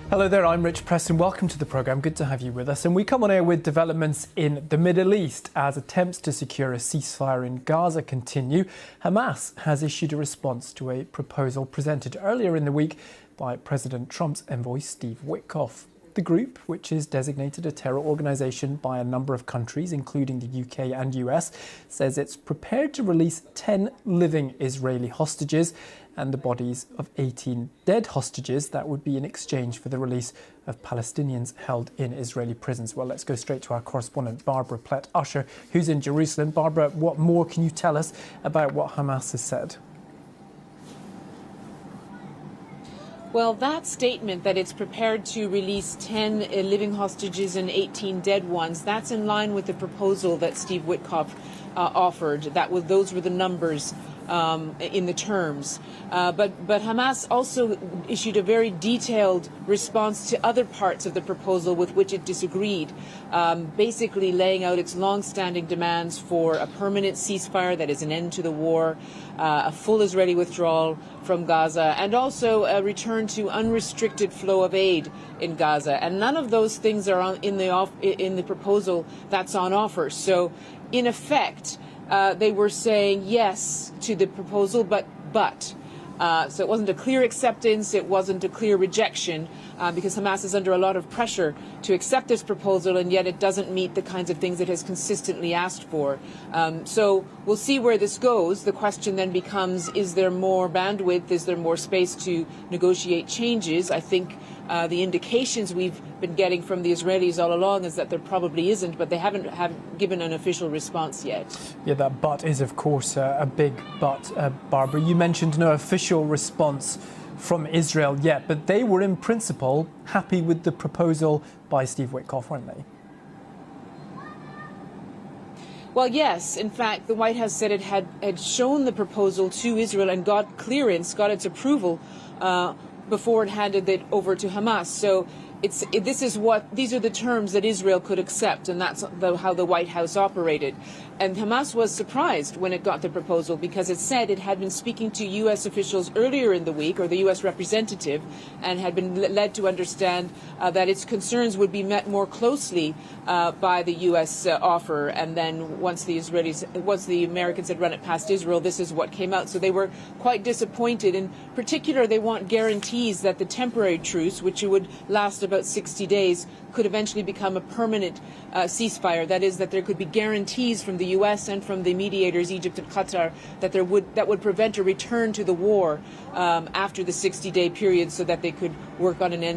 Hello there, I'm Rich Preston. Welcome to the programme. Good to have you with us. And we come on air with developments in the Middle East as attempts to secure a ceasefire in Gaza continue. Hamas has issued a response to a proposal presented earlier in the week by President Trump's envoy, Steve Witkoff. The group, which is designated a terror organisation by a number of countries, including the UK and US, says it's prepared to release 10 living Israeli hostages and the bodies of 18 dead hostages. That would be in exchange for the release of Palestinians held in Israeli prisons. Well, let's go straight to our correspondent, Barbara Plett-Usher, who's in Jerusalem. Barbara, what more can you tell us about what Hamas has said? Well, that statement that it's prepared to release 10 living hostages and 18 dead ones, that's in line with the proposal that Steve Witkoff offered. Those were the numbers in the terms. But Hamas also issued a very detailed response to other parts of the proposal with which it disagreed, basically laying out its long-standing demands for a permanent ceasefire, that is an end to the war, a full Israeli withdrawal from Gaza, and also a return to unrestricted flow of aid in Gaza. And none of those things are in the proposal that's on offer. So, in effect, they were saying yes to the proposal, but. So it wasn't a clear acceptance, it wasn't a clear rejection, because Hamas is under a lot of pressure to accept this proposal, and yet it doesn't meet the kinds of things it has consistently asked for. So we'll see where this goes. The question then becomes, is there more bandwidth? Is there more space to negotiate changes? I think the indications we've been getting from the Israelis all along is that there probably isn't, but they haven't given an official response yet. Yeah, that but is, of course, a big but. Barbara, you mentioned no official response from Israel yet, but they were in principle happy with the proposal by Steve Witkoff, weren't they? Well, yes. In fact, the White House said it had shown the proposal to Israel and got clearance, got its approval before it handed it over to Hamas. So these are the terms that Israel could accept, and that's how the White House operated. And Hamas was surprised when it got the proposal, because it said it had been speaking to U.S. officials earlier in the week, or the U.S. representative, and had been led to understand that its concerns would be met more closely by the U.S. offer. And then once the Americans had run it past Israel, this is what came out. So they were quite disappointed. In particular, they want guarantees that the temporary truce, which would last about 60 days, could eventually become a permanent ceasefire. That is, that there could be guarantees from the U.S. and from the mediators, Egypt and Qatar, that would prevent a return to the war after the 60-day period, so that they could work on an end